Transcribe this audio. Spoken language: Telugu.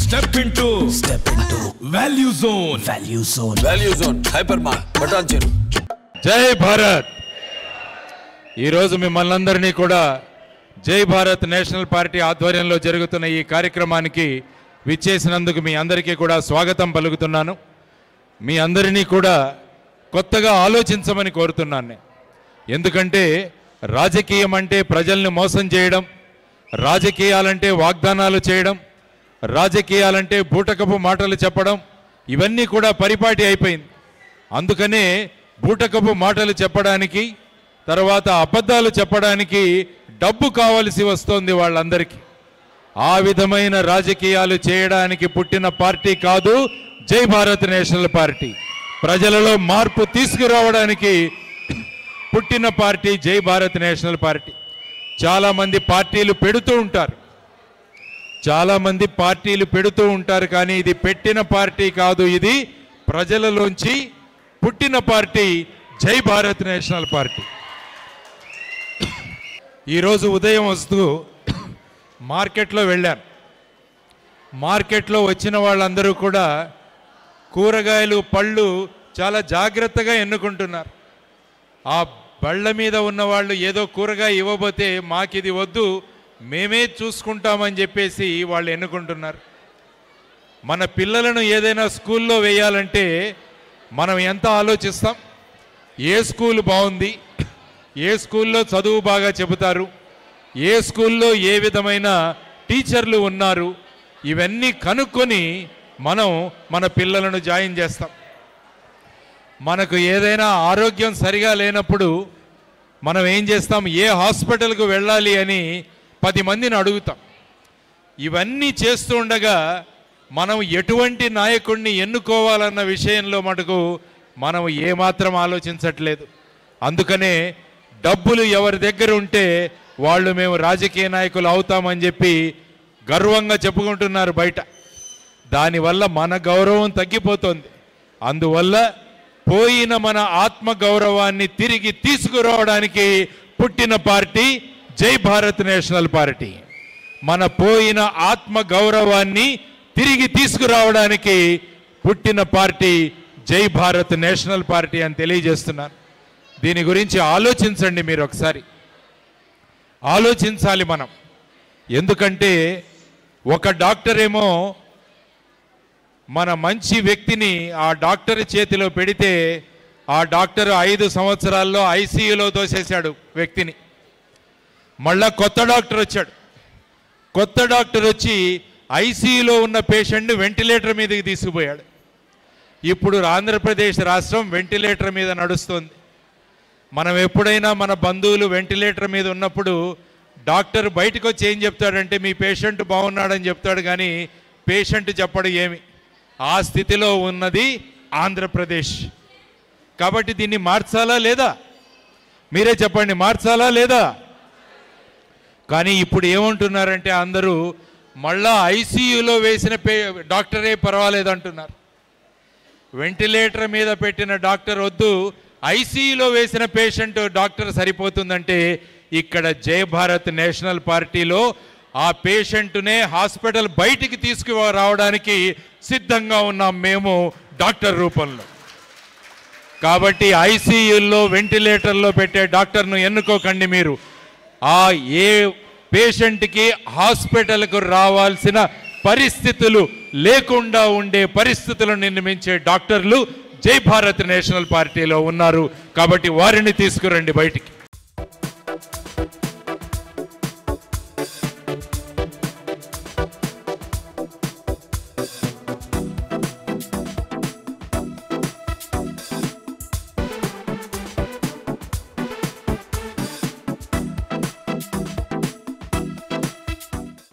Step into Value Zone. Value Zone. Hypermart. Bhatancheru. జై భారత్. ఈరోజు మిమ్మల్నందరినీ కూడా జై భారత్ నేషనల్ పార్టీ ఆధ్వర్యంలో జరుగుతున్న ఈ కార్యక్రమానికి విచ్చేసినందుకు మీ అందరికీ కూడా స్వాగతం పలుకుతున్నాను. మీ అందరినీ కూడా కొత్తగా ఆలోచించమని కోరుతున్నాను. ఎందుకంటే రాజకీయం అంటే ప్రజల్ని మోసం చేయడం, రాజకీయాలంటే వాగ్దానాలు చేయడం, రాజకీయాలంటే బూటకపు మాటలు చెప్పడం, ఇవన్నీ కూడా పరిపాటి అయిపోయింది. అందుకనే బూటకపు మాటలు చెప్పడానికి, తర్వాత అబద్ధాలు చెప్పడానికి డబ్బు కావలసి వస్తోంది వాళ్ళందరికీ. ఆ విధమైన రాజకీయాలు చేయడానికి పుట్టిన పార్టీ కాదు జై భారత్ నేషనల్ పార్టీ. ప్రజలలో మార్పు తీసుకురావడానికి పుట్టిన పార్టీ జై భారత్ నేషనల్ పార్టీ. చాలామంది పార్టీలు పెడుతూ ఉంటారు కానీ ఇది పెట్టిన పార్టీ కాదు, ఇది ప్రజలలోంచి పుట్టిన పార్టీ జై భారత్ నేషనల్ పార్టీ. ఈరోజు ఉదయం వస్తూ మార్కెట్లో వెళ్ళాను. మార్కెట్లో వచ్చిన వాళ్ళందరూ కూడా కూరగాయలు, పళ్ళు చాలా జాగ్రత్తగా ఎన్నుకుంటున్నారు. ఆ బళ్ళ మీద ఉన్న వాళ్ళు ఏదో కూరగాయ ఇవ్వబోతే మాకిది వద్దు, మేమే చూసుకుంటామని చెప్పేసి వాళ్ళు ఎన్నుకుంటున్నారు. మన పిల్లలను ఏదైనా స్కూల్లో వేయాలంటే మనం ఎంత ఆలోచిస్తాం? ఏ స్కూల్ బాగుంది, ఏ స్కూల్లో చదువు బాగా చెబుతారు, ఏ స్కూల్లో ఏ విధమైన టీచర్లు ఉన్నారు, ఇవన్నీ కనుక్కొని మనం మన పిల్లలను జాయిన్ చేస్తాం. మనకు ఏదైనా ఆరోగ్యం సరిగా లేనప్పుడు మనం ఏం చేస్తాం? ఏ హాస్పిటల్కు వెళ్ళాలి అని 10 మందిని అడుగుతాం. ఇవన్నీ చేస్తూ ఉండగా మనం ఎటువంటి నాయకుడిని ఎన్నుకోవాలన్న విషయంలో మటుకు మనం ఏమాత్రం ఆలోచించట్లేదు. అందుకనే డబ్బులు ఎవరి దగ్గర ఉంటే వాళ్ళు మేము రాజకీయ నాయకులు అవుతామని చెప్పి గర్వంగా చెప్పుకుంటున్నారు బయట. దానివల్ల మన గౌరవం తగ్గిపోతుంది. అందువల్ల పోయిన మన ఆత్మ గౌరవాన్ని తిరిగి తీసుకురావడానికి పుట్టిన పార్టీ జై భారత్ నేషనల్ పార్టీ. మన పోయిన ఆత్మ గౌరవాన్ని తిరిగి తీసుకురావడానికి పుట్టిన పార్టీ జై భారత్ నేషనల్ పార్టీ అని తెలియజేస్తున్నాను. దీని గురించి ఆలోచించండి, మీరు ఒకసారి ఆలోచించాలి మనం. ఎందుకంటే ఒక డాక్టర్ ఏమో మన మంచి వ్యక్తిని ఆ డాక్టర్ చేతిలో పెడితే ఆ డాక్టర్ 5 సంవత్సరాల్లో ఐసీయూలో తోసేశాడు వ్యక్తిని. మళ్ళా కొత్త డాక్టర్ వచ్చాడు. కొత్త డాక్టర్ వచ్చి ఐసీయూలో ఉన్న పేషెంట్ని వెంటిలేటర్ మీదకి తీసుకుపోయాడు. ఇప్పుడు ఆంధ్రప్రదేశ్ రాష్ట్రం వెంటిలేటర్ మీద నడుస్తుంది. మనం ఎప్పుడైనా మన బంధువులు వెంటిలేటర్ మీద ఉన్నప్పుడు డాక్టర్ బయటకు వచ్చి ఏం చెప్తాడంటే మీ పేషెంట్ బాగున్నాడని చెప్తాడు, కానీ పేషెంట్ చెప్పడు ఏమి. ఆ స్థితిలో ఉన్నది ఆంధ్రప్రదేశ్. కాబట్టి దీన్ని మార్చాలా లేదా? మీరే చెప్పండి, మార్చాలా లేదా? కానీ ఇప్పుడు ఏమంటున్నారంటే అందరూ మళ్ళా ఐసీయూలో వేసిన డాక్టరే పర్వాలేదు అంటున్నారు. వెంటిలేటర్ మీద పెట్టిన డాక్టర్ వద్దు, ఐసీయూలో వేసిన పేషెంట్ డాక్టర్ సరిపోతుందంటే ఇక్కడ జై భారత్ నేషనల్ పార్టీలో ఆ పేషెంట్నే హాస్పిటల్ బయటికి తీసుకురావడానికి సిద్ధంగా ఉన్నాం మేము డాక్టర్ రూపంలో. కాబట్టి ఐసీయూలో వెంటిలేటర్లో పెట్టే డాక్టర్ను ఎన్నుకోకండి మీరు. ఆ ఏ పేషెంట్కి హాస్పిటల్కు రావాల్సిన పరిస్థితులు లేకుండా ఉండే పరిస్థితులను నిర్మించే డాక్టర్లు జై భారత్ నేషనల్ పార్టీలో ఉన్నారు. కాబట్టి వారిని తీసుకురండి బయటికి.